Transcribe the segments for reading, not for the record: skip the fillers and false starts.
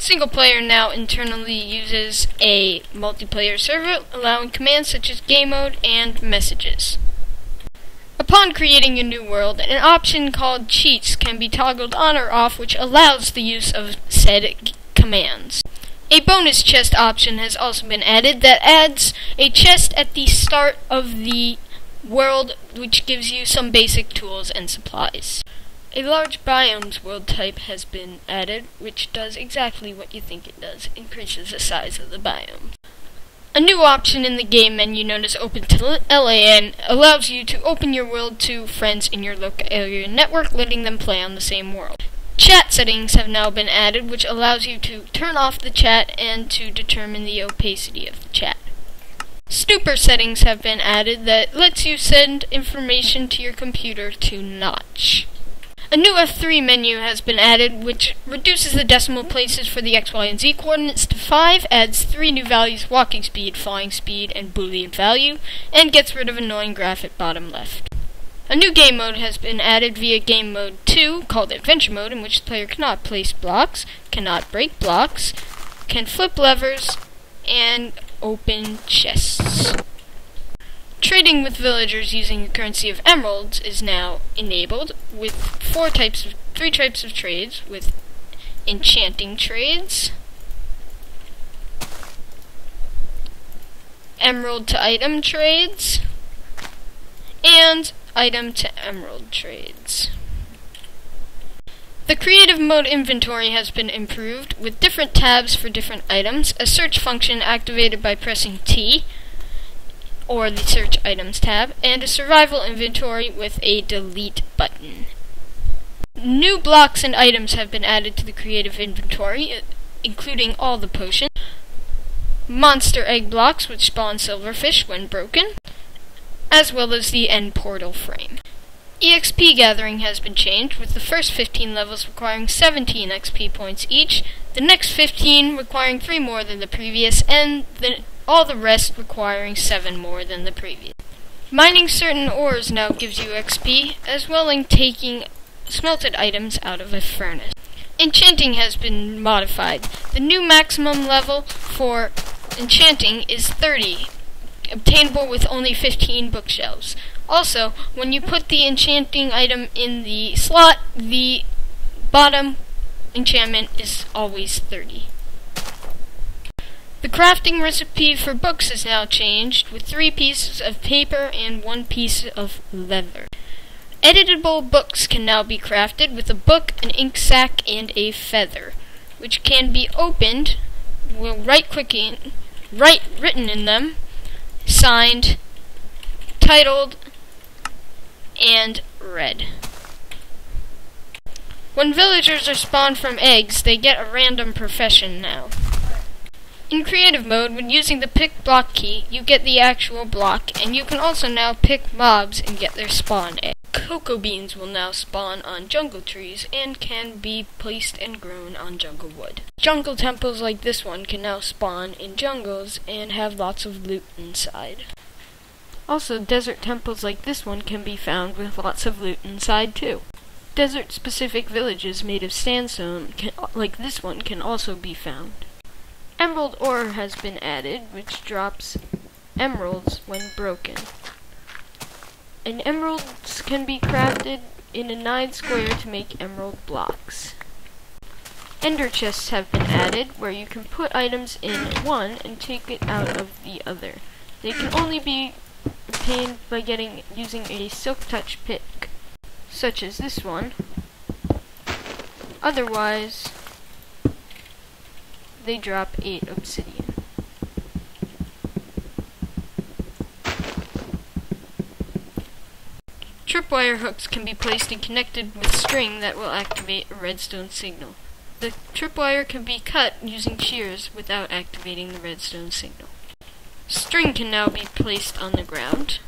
Single player now internally uses a multiplayer server, allowing commands such as game mode and messages. Upon creating a new world, an option called cheats can be toggled on or off, which allows the use of said commands. A bonus chest option has also been added that adds a chest at the start of the world, which gives you some basic tools and supplies. A large biomes world type has been added, which does exactly what you think it does, increases the size of the biome. A new option in the game menu known as Open to LAN allows you to open your world to friends in your local area network, letting them play on the same world. Chat settings have now been added, which allows you to turn off the chat and to determine the opacity of the chat. Stupor settings have been added that lets you send information to your computer to Notch. A new F3 menu has been added, which reduces the decimal places for the X, Y, and Z coordinates to 5, adds 3 new values: walking speed, flying speed, and Boolean value, and gets rid of annoying graph at bottom left. A new game mode has been added via Game Mode 2, called Adventure Mode, in which the player cannot place blocks, cannot break blocks, can flip levers, and open chests. Trading with villagers using the currency of emeralds is now enabled with three types of trades, with enchanting trades, emerald to item trades, and item to emerald trades. The creative mode inventory has been improved with different tabs for different items, a search function activated by pressing T, or the Search Items tab, and a survival inventory with a delete button. New blocks and items have been added to the creative inventory, including all the potions, monster egg blocks which spawn silverfish when broken, as well as the end portal frame. EXP gathering has been changed, with the first 15 levels requiring 17 XP points each, the next 15 requiring 3 more than the previous, and all the rest requiring 7 more than the previous. Mining certain ores now gives you XP, as well as taking smelted items out of a furnace. Enchanting has been modified. The new maximum level for enchanting is 30, obtainable with only 15 bookshelves. Also, when you put the enchanting item in the slot, the bottom enchantment is always 30. The crafting recipe for books is now changed, with 3 pieces of paper and 1 piece of leather. Editable books can now be crafted with a book, an ink sac, and a feather, which can be opened, written in them, signed, titled, and read. When villagers are spawned from eggs, they get a random profession now. In creative mode, when using the pick block key, you get the actual block, and you can also now pick mobs and get their spawn egg. Cocoa beans will now spawn on jungle trees and can be placed and grown on jungle wood. Jungle temples like this one can now spawn in jungles and have lots of loot inside. Also, desert temples like this one can be found with lots of loot inside too. Desert-specific villages made of sandstone, like this one, can also be found. Emerald ore has been added, which drops emeralds when broken. And emeralds can be crafted in a 9 square to make emerald blocks. Ender chests have been added, where you can put items in one and take it out of the other. They can only be obtained by using a silk touch pick, such as this one. Otherwise, they drop 8 obsidian. Tripwire hooks can be placed and connected with string that will activate a redstone signal. The tripwire can be cut using shears without activating the redstone signal. String can now be placed on the ground.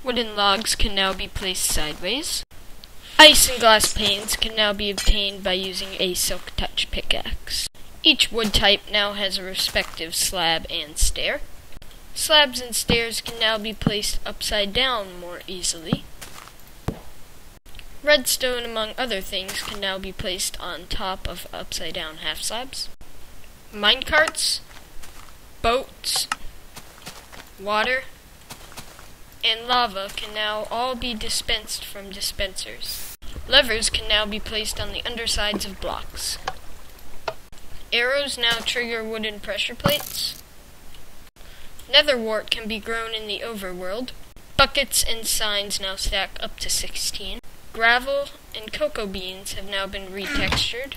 Wooden logs can now be placed sideways. Ice and glass panes can now be obtained by using a silk touch pickaxe. Each wood type now has a respective slab and stair. Slabs and stairs can now be placed upside down more easily. Redstone, among other things, can now be placed on top of upside down half slabs. Minecarts, boats, water, and lava can now all be dispensed from dispensers. Levers can now be placed on the undersides of blocks. Arrows now trigger wooden pressure plates. Netherwort can be grown in the overworld. Buckets and signs now stack up to 16. Gravel and cocoa beans have now been retextured.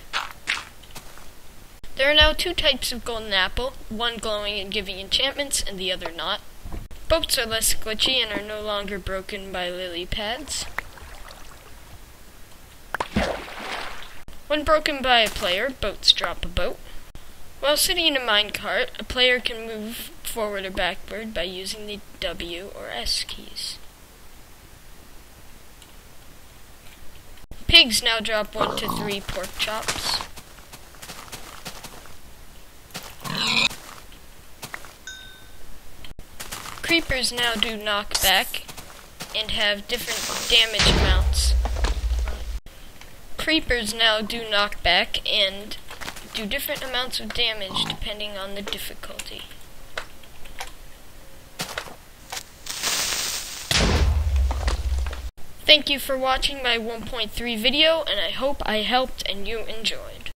There are now two types of golden apple, one glowing and giving enchantments and the other not. Boats are less glitchy and are no longer broken by lily pads. When broken by a player, boats drop a boat. While sitting in a minecart, a player can move forward or backward by using the W or S keys. Pigs now drop 1 to 3 pork chops. Creepers now do knockback and have different damage amounts. Creepers now do knockback and do different amounts of damage depending on the difficulty. Thank you for watching my 1.3 video, and I hope I helped and you enjoyed.